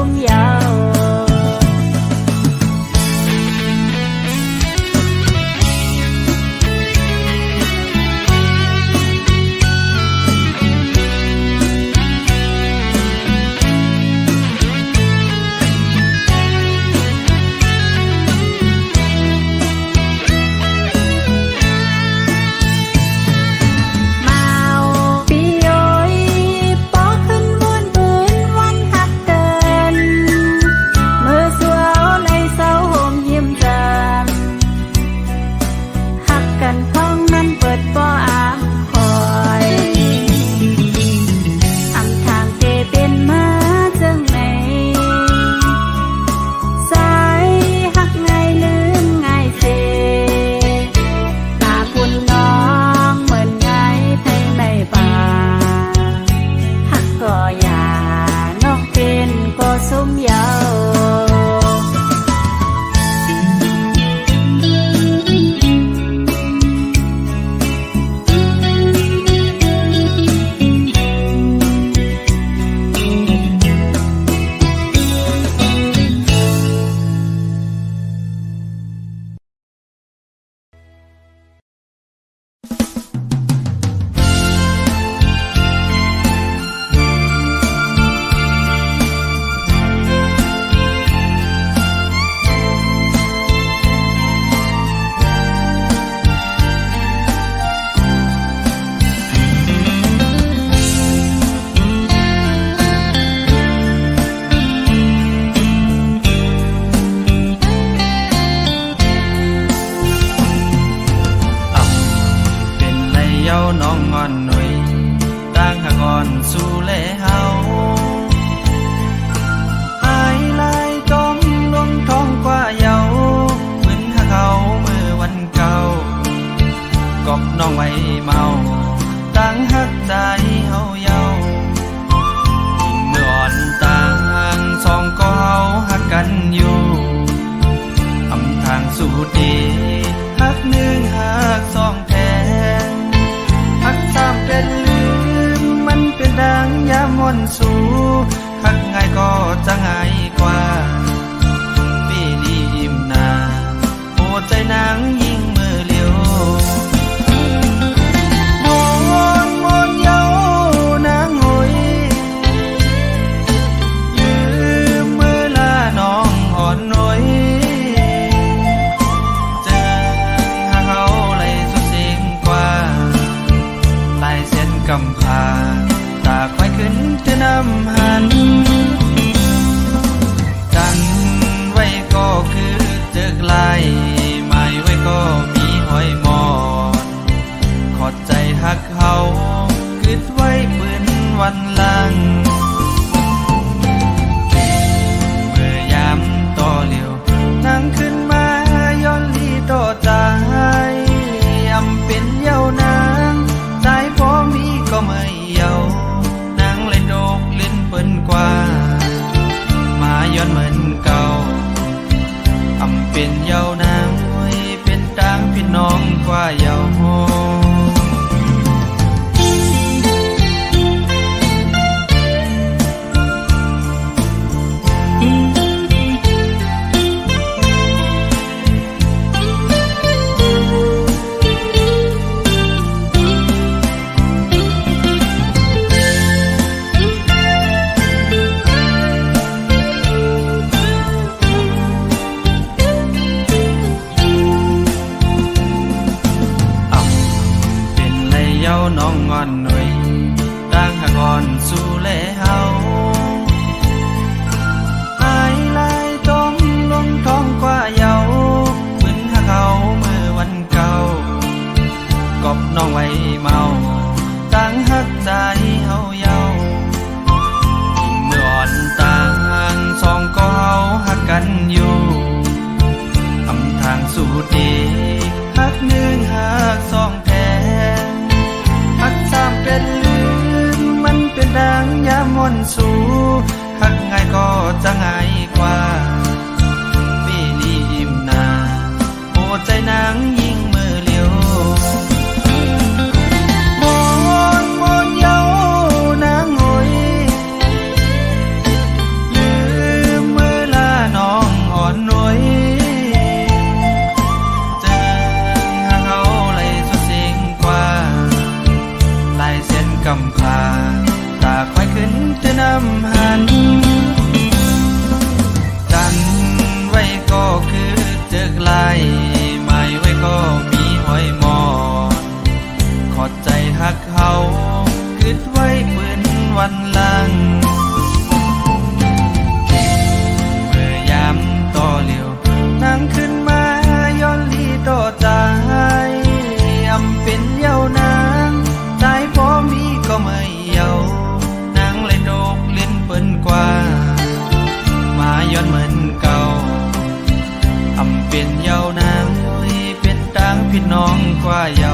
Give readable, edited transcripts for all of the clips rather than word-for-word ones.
มยาวน้องงอนหน่อยต่างหากอ่อนสู่แลเฮาหายลายจมลงท้องกว่าเยาเหมือนหาเขาเมื่อวันเก่ากอบน้องไว้เมาต่างหักใจเฮาเยาเมื่ออ่อนต่างสองก็เฮาหักกันอยู่อำทางสู่ดีหักหนึ่งหักสองแท้หักสามเป็นลืมมันเป็นดังยามวันสู่หักง่ายก็จะง่ายกว่าปีนี้อิ่มนาหัวใจนางยิ่งมือเลี้ยวมอนเย้านางหอยลืมเมื่อลาน้องอ่อนน้อยเจอหาเขาเลยสุดสิ่งกว่าลายเส้นกำพาตาควายขึ้นจะนำหันกันไว้ก็คือเจอลายหมายไว้ก็มีหอยมอนขอดใจหักเขาคิดไว้ปืนวันหลังเมื่อยามต่อเหลียวนั่งขึ้นมาย้อนลีต่อใจอำเป็นเย้านางใจพอมีก็ไม่เย้านางเลยโดกลิ้นเปิ้นกว่ามาย้อนเหมือนเก่าอำเป็นเย้านางไว้เป็นต่างพี่น้องกว่าเย้าน้องงอนหน่อยต่างหากอ่อนสู่แลเฮาหายลายจมลงท้องกว่าเยาเหมือนหาเขาเมื่อวันเก่ากอบน้องไว้เมาต่างหักใจเฮาเยาเมื่ออ่อนต่างสองก็เฮาหักกันอยู่อำทางสู่ดีหักหนึ่งหักสองแท้หักสามเป็นลืมมันเป็นดังยามวันสู่หักง่ายก็จะง่ายกว่าปีนี้อิ่มนาโอ้ใจนางยิ่งมือเลี้ยวมอนเย้านางหอยลื ย้อนเหมือนเก่าอำเป็นเยาวนางเป็นต่างพี่น้องกว่าเยา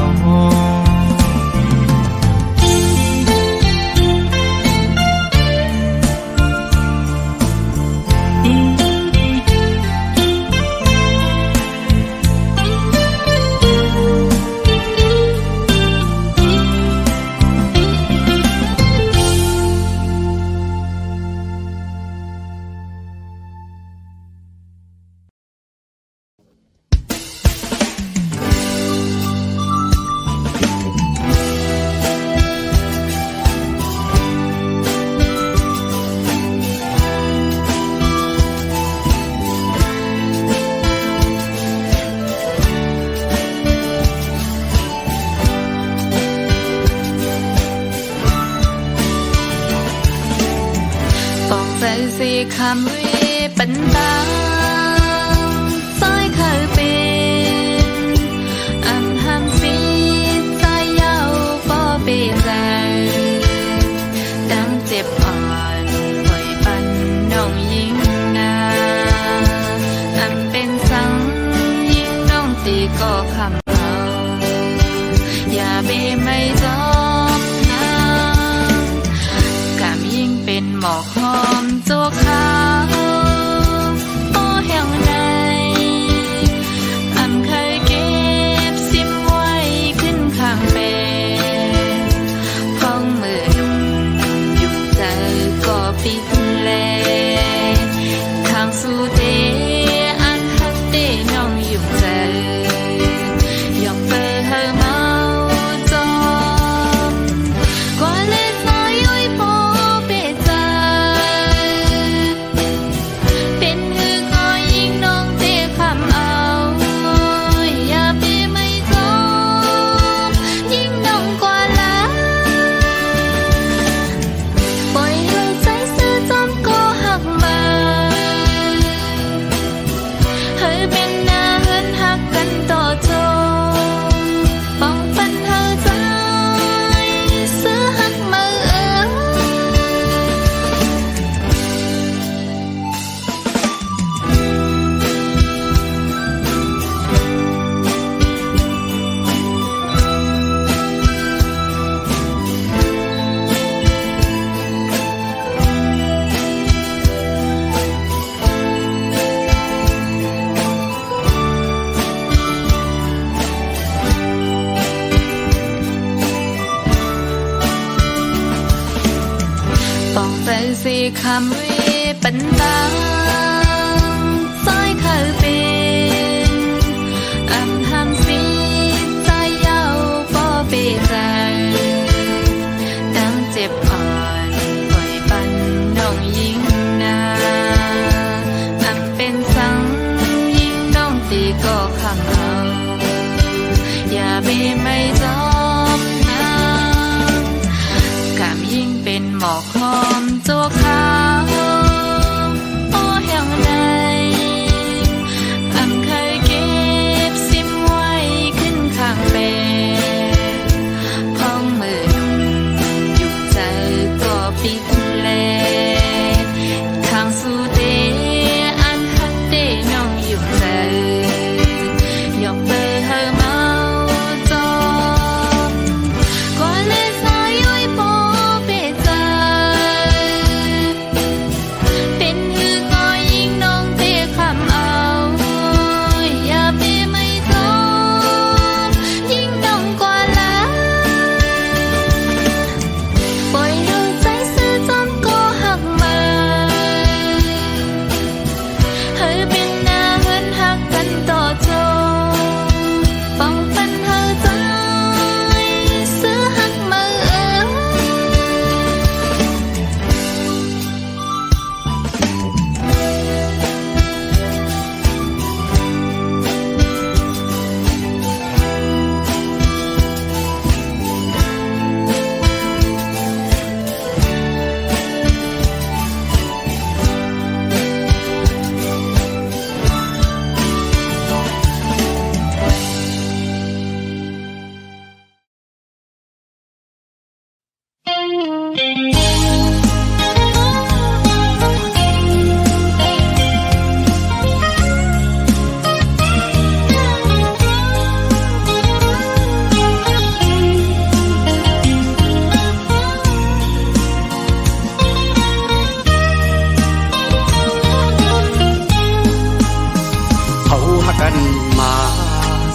สิคำวิปันตาซอยเคยเป็นอำหังสีใจเยาบ่เปใจดังเจ็บอ่อนปล่อยปันน้องยิงนาอำเป็นสังยิงน้องตีก็คำเอาอย่าเบไม่จบนะกำยิงเป็นหมอกหอมตัวขาวโอ้แห่งใดอำเคยเก็บซิมไว้ขึ้นข้างเป็นพ้องมือหนุ่มอยู่ใจก็ปิดแลทางสู่เดอันฮักเดน้องอยู่ใจยอมเปิดให้เมาจอมกว่าเล็กน้อยอ้อยพอเปใจเป็นหือง้อยยิ่งน้องเทคำเอาอย่าไปไม่จบยิ่งน้องกว่าละปล่อยให้ใจซื่อจอมก็หักมาให้เป็นหน้าเหินหักกันต่อจนป้องปันเธอใจซื้อหักมาป้องใจสิคำวิปันตาซอยเคยเป็นอำหังสีใจเยาบ่เปใจดังเจ็บอ่อนปล่อยปันน้องยิงนาอำเป็นสังยิงน้องตีก็คำเอาอย่าเบไม่จบนะกำยิ่งเป็นหมอกหอมตัวขาวโอ้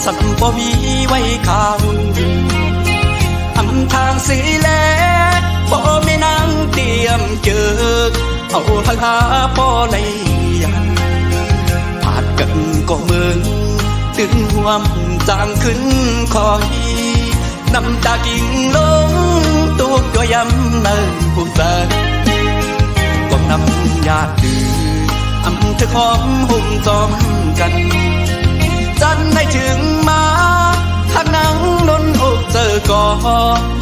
สันบ่มีไว้ข้าวอำทางสีแลบ่ไม่นั่งเตรียมเจอเอาหาพ่อเลยยังผาดกันก็เมืองตึงห่วมจางขึ้นคอยน้ำตากิ่งลงตุกตัวยำเนินผู้ใจก็นำญาติดื้ออำเธอหอมหุ่มจอมกันจันไม่ถึงมาหักนังนนอกเจอก่อ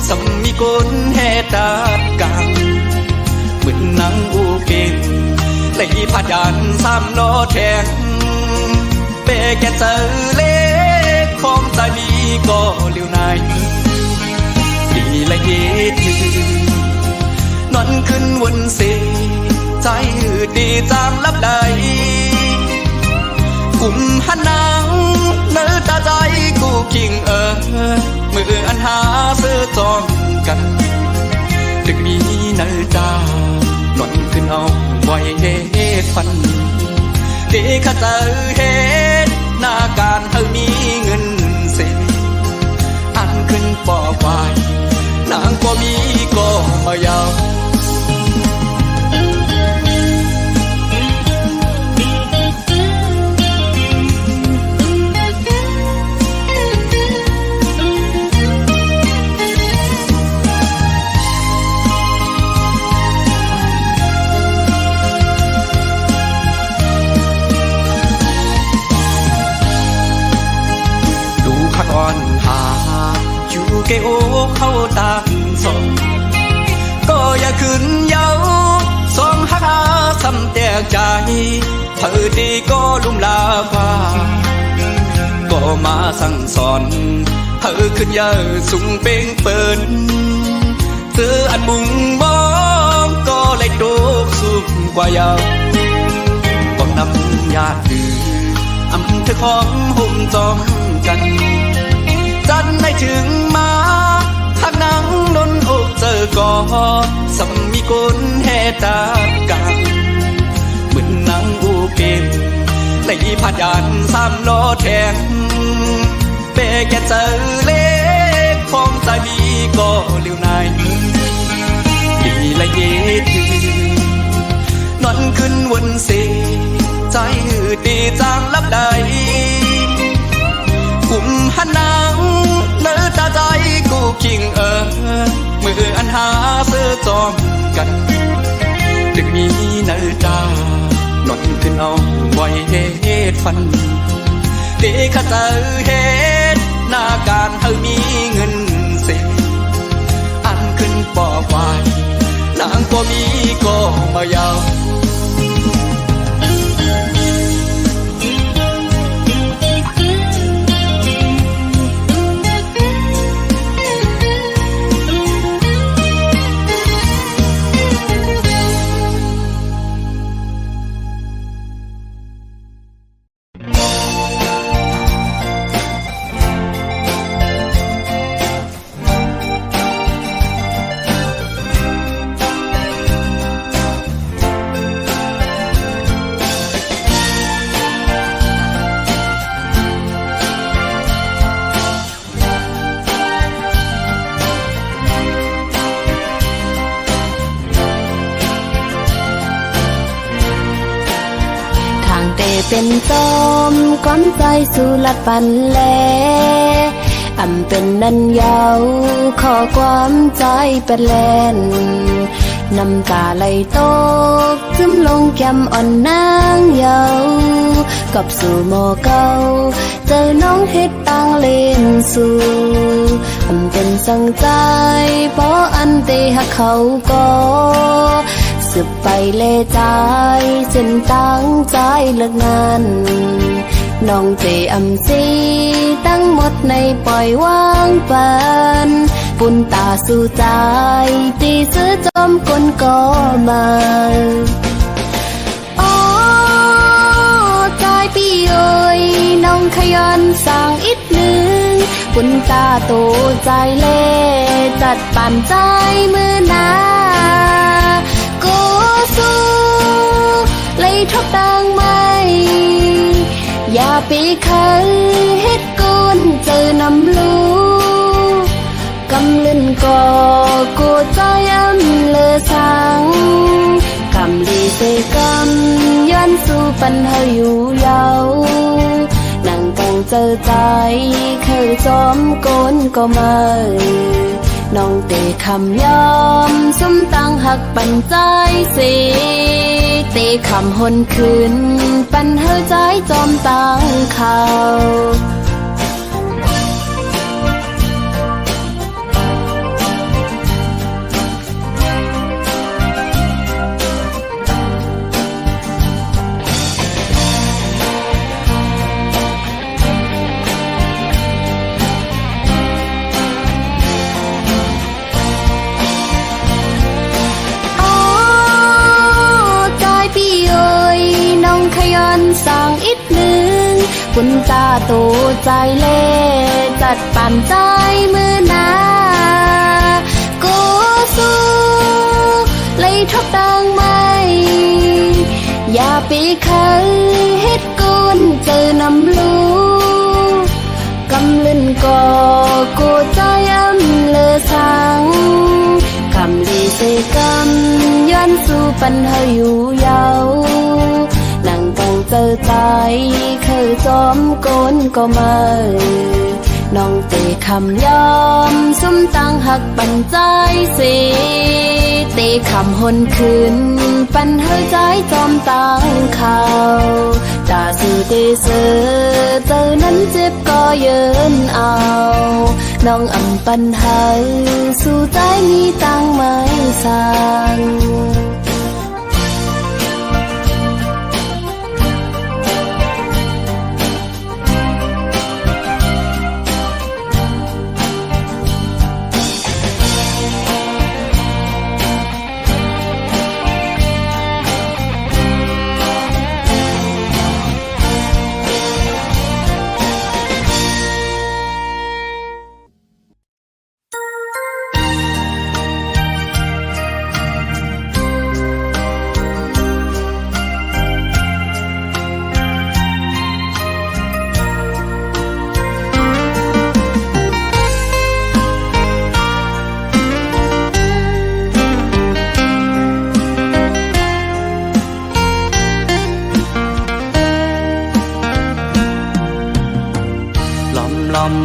สมีกุลเหตุดากันเหมือนนังอูเก่งเลยพาดยันสามโลแทงเปแกเจอเล็กของใจมีก็เลี้ยวนายดีละเย็ดนอนขึ้นวนเสีใจดีจางลับใดกุมหันนางเนื้อตาใจกูคิงมืออันหาซื้อจองกันดึกนี้เนื้อตานอนขึ้นเอาไว้เหตุฟันดีข้าเจอเหตุหน้าการเธอมีเงินเสียอันขึ้นปอกไว้นางก็มีก็มายาวอ่อนหาอยู่เกโอเข้าตางสองก็อย่าขึ้นเย้าสองหักหาซ้ำแตกใจเธอดีก็ลุ่มลาฟ้าก็มาสั่งสอนเธอขึ้นเยอะสูงเป่งเปินเธออันมุ่งมองก็เลยโดกสุกกว่าเยาก็นำญาติดื้ออำเธอของหุ่มจอมกันจันไม่ถึงมาหักนังนนอกเจอก่อสมีกุลเหตุดากันเหมือนนังอูเก่งเลยพาดยันสามโลแทงเปแกเจอเล็กของใจมีก็เลี้ยวนายดีละเย็ดนอนขึ้นวนเสีใจดีจางลับใดกุมหันนางเนื้อตาใจกูคิงมืออันหาซื้อจอมกันดึกมีเนื้อตานอนขึ้นเอาไว้เหตุฟันดีข้าเจอเหตุหน้าการเธอมีเงินเสียอันขึ้นปอกไว้นางก็มีก็มายาวเป็นจอมความใจสู่ลัดปันแลอำเป็นนันยาวขอความใจเป็นแลนน้ำตาไหลตกซึมลงแก้มอ่อนนางเยากับสู่หมอเก่าเจอน้องเฮ็ดต่างเล่นสู่อำเป็นสังใจเพราะอันเตหักเขาก็สืบไปเล่ใจเส้นตั้งใจเลิกงานน้องเจอำซีตั้งหมดในปล่อยวางปันปุ่นตาสู่ใจตีซื้อจอมคนก็มาอ๋อใจพี่เอ๋ยน้องขยันสั่งอีกหนึ่งปุ่นตาโตใจเล่จัดปั่นใจมือนาสู้เลยทบดังไหมอย่าไปเคยเฮ็ดกุ นเจอนำลูกำลึนก่อกูใจอันเลอสังกำลีเซกำย้อนสู่ปันเฮาอยู่ยาวนั่งกังเจอใจเคยจอมโกนก็มาน้องเตะคำยอมสมตั้งหักปันใจสิเตะคำหนคืนปันเฮาใจจอมตั้งเขาสร้างอีกหนึ่งคุณตาโตใจเล่จัดปั่นใจมือนาโกสู้เลยทบดังไม่อย่าปีเคยเฮ็ดกุนเจอนำลูกำลึนก่อกูใจอันเลอสังกำลีเซกำย้อนสู่ปันเฮาอยู่ยาวนั่งกังเจอใจเคยจอมโกนก็มาน้องเตะคำยอมสมตั้งหักปันใจสิเตะคำหนคืนปันเฮาใจจอมตั้งเขาตาสื่อเตเสอเจอนั้นเจ็บก็เยินเอาน้องอำปันเฮาสู่ใจมีตั้งไม่สั่ง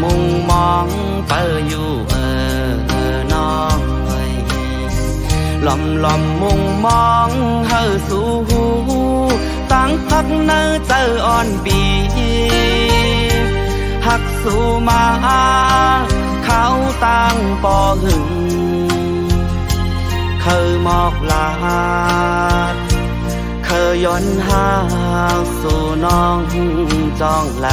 มุงมองเปออยู่น้องเอ้ยลอมมุงมองเฮาสู่หูตั้งพักเนื้อเจออ่อนบีหักสู่มาเขาตั้งปอหึงเคยมอกลาดเคยย้อนหาสู่น้องจองไหล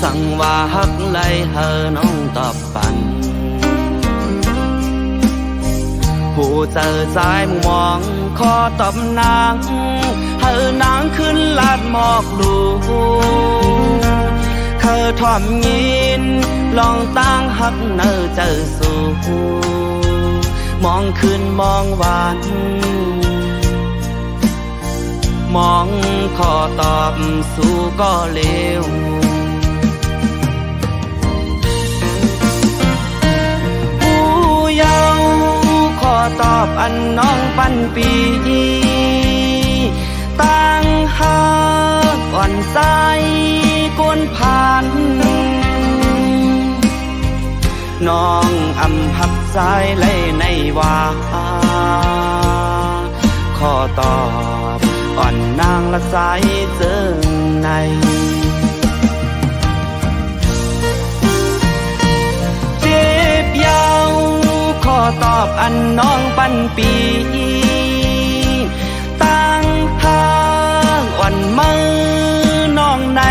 สั่งว่าฮักไหลเฮอน้องตอบปันผู้เจอใจมองขอตอบนางเฮอนางขึ้นลาดหมอกดูเคยทอมยินลองตั้งฮักเนอเจอสู่มองขึ้นมองหวานมองขอตอบสู่ก็เลวขอตอบอันน้องปันปีตั้งหักอ่อนใจกวนผ่านน้องอำพับใจเลยในว่าขอตอบอ่อนนางละใจเจอในเจ็บยาวขอตอบอันน้องปันปีตั้งทางอ่อนมือน้องใน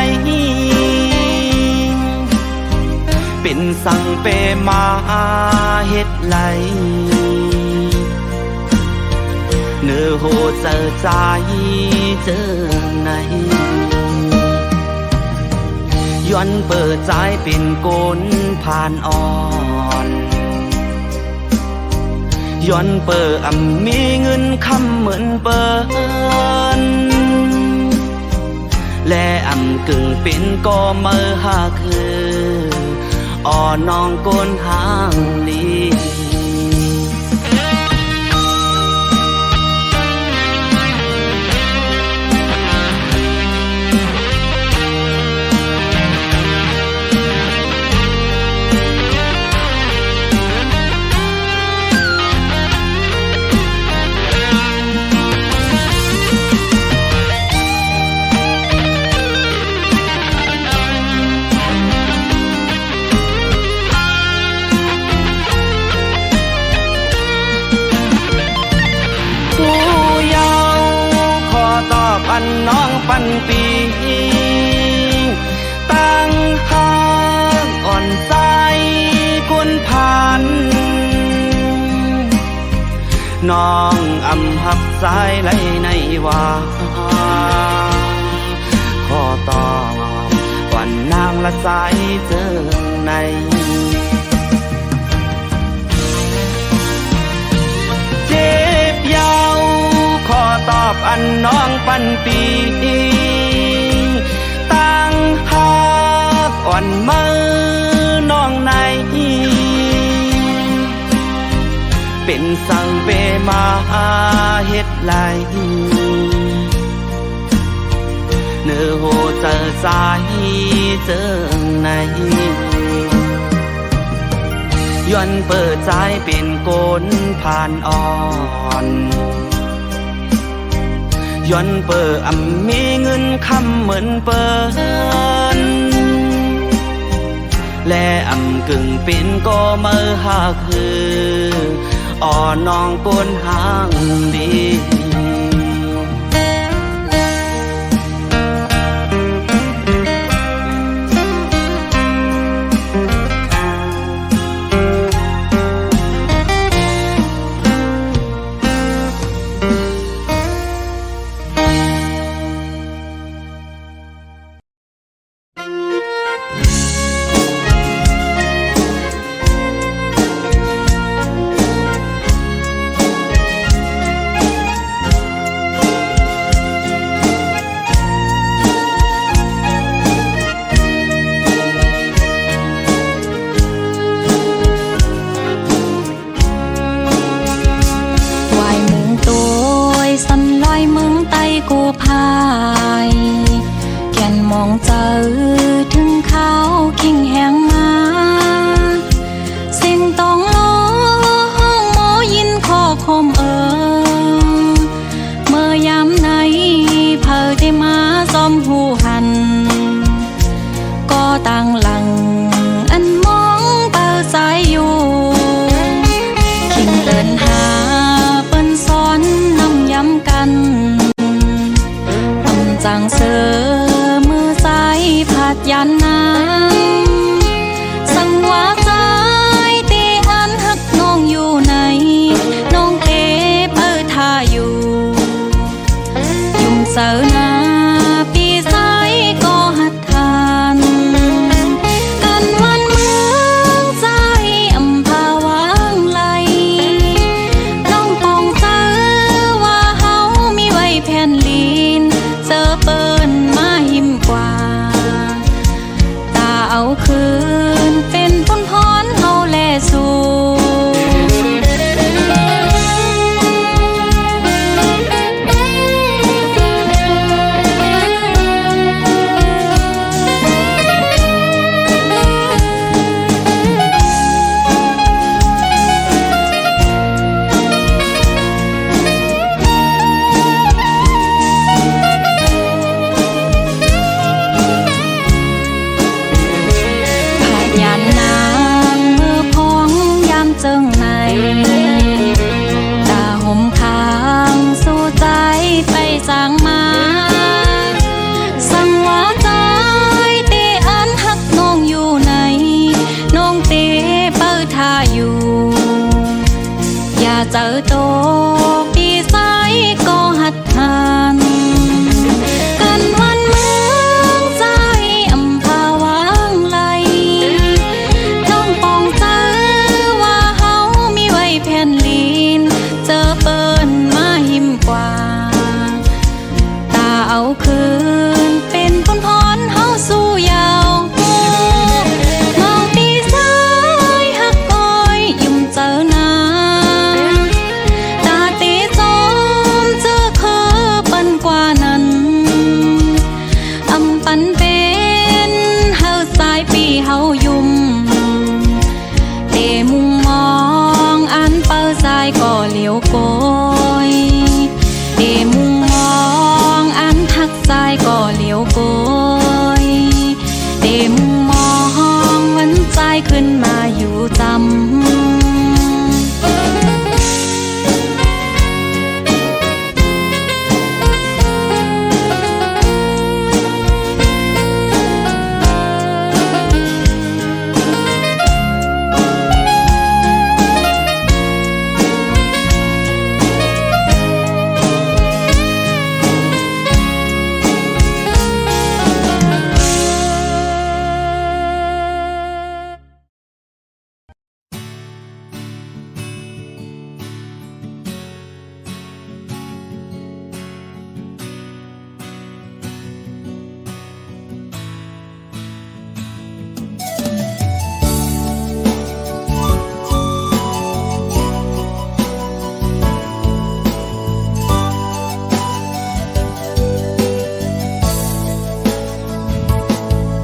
เป็นสั่งเปมาเฮ็ดไหลเนื้อโหเจอใจเจอในย้อนเปิดใจเป็นโกนผ่านอ่อนย้อนเปิดมีเงินคำเหมือนเปิ้นและ กึ่งเป็นก็เมื่อหาคืออ่อน้องก้นหางลีปันน้องปันปีตั้งหางอ่อนใจกุนพันน้องอำหับสายไหลในว่าขอตอบวันนางละสายเจอในเจ็บยาวขอตอบอันน้องปันปีตั้งหากอ่อนมือน้องในเป็นสั่งเบมาเฮ็ดไหลเนื้อโหเจอสายเจอในย้อนเปิดใจเป็นโกนผ่านอ่อนย้อนเปิดมีเงินคำเหมือนเปินและกึ่งเป็นก็เมื่อหาคืออ่อน้องก้นหางดี เ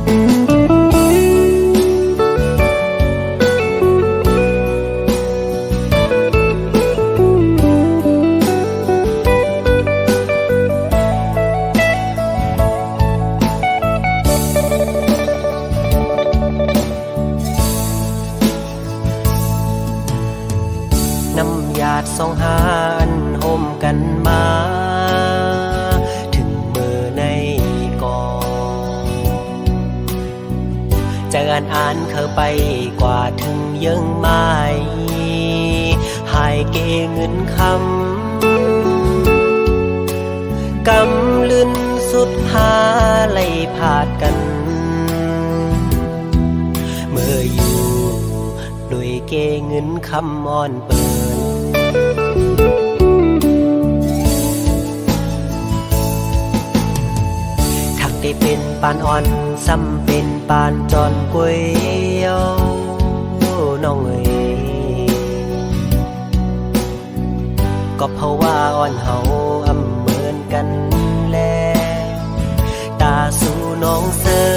น้ำหยาดสองหานห่มกันมา ถึงมือในก่อนจะอ่านเข้าไปกว่าถึงยังไม่หายเกเงินคำกำลืนสุดหาไล่ผาดกัน เมื่ออยู่ด้วยเกเงินคำอ่อนเปินทักได้เป็นปานอ่อนซ้ำเป็นปานจอนก๋วยเตี๋ยวน้องเอ๋ยก็เพราะว่าอ่อนเฮาอำเหมือนกันแลตาสู่น้องเสือ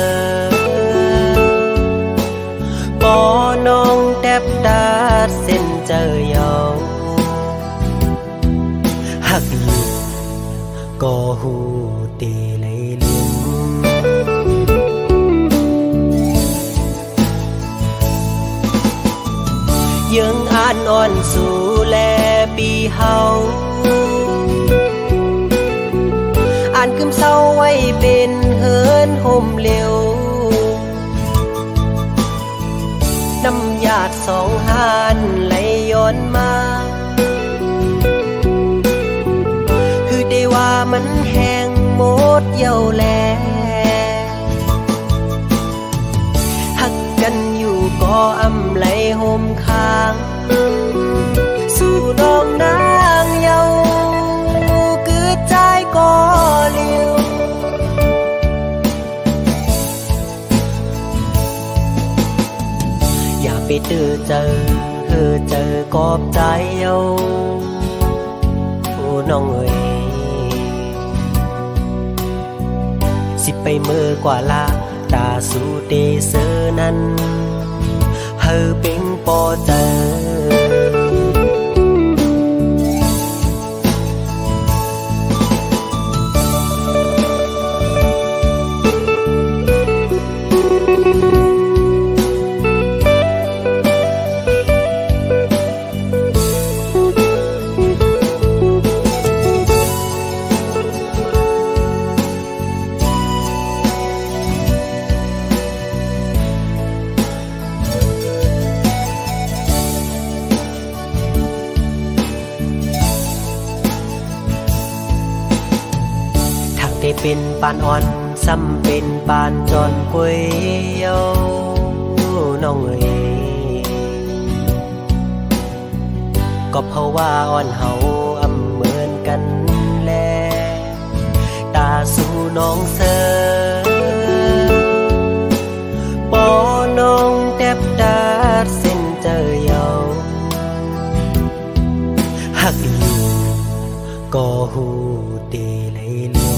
ปอน้องแทบดาดเส้นเจอยาวหักอยู่ก็หูเตเลยลืมยังอ่านอ่อนสู่แลปีเฮาอ่านคืมเศร้าไว้เป็นเฮินห่มเร็วน้ำหยาดสองหานไหลย้อนมาคือได้ว่ามันแห้งหมดเยี่ยวแลหักกันอยู่ก็อำไหลห่มค้างสู่น้องนางเยาคือใจก็เลี้ยวอย่าไปเจอๆกอบใจเอาโอ้น้องเอ๋ยสิไปเมื่อกว่าลาตาสู่เดเซอนั้นเฮอเป็งปอเจอได้เป็นปานอ่อนซ้ำเป็นปานจอนก๋วยเตี๋ยวน้องเอ๋ยก็เพราะว่าอ่อนเฮาอำเหมือนกันแลตาสู่น้องเสือปอน้องแทบดาดเส้นเจอยาวหักอยู่ก็หูเตเลยลืม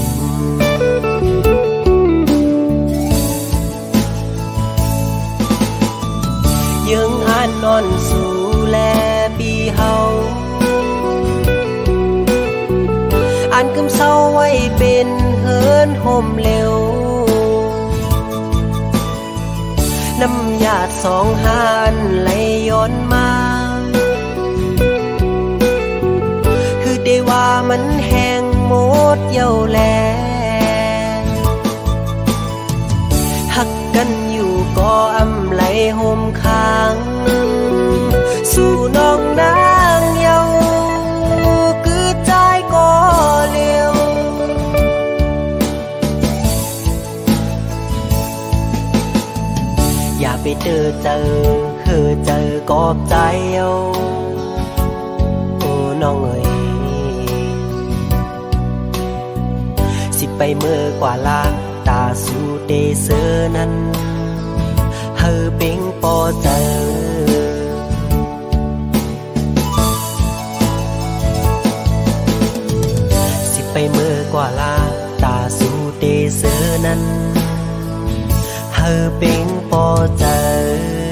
ยังอ่านนอนสู่แลปีเฮาอ่านคืมเศร้าไว้เป็นเฮินห่มเร็วน้ำหยาดสองหานไหลย้อนมาคือได้ว่ามันแห้งหมดเยี่ยวแลหักกันอยู่ก็อำไหลห่มค้างสู่น้องนางเยาคือใจก็เลี้ยวอย่าไปเจอกอบใจเอาโอ้น้องเอ๋ยสิไปเมื่อกว่าลาตาสู่เดเซอนั้นเฮอเป็งปอเจอสิไปเมื่อกว่าลาตาสู่เดเซอนั้นเฮ อเป็งปอเจอ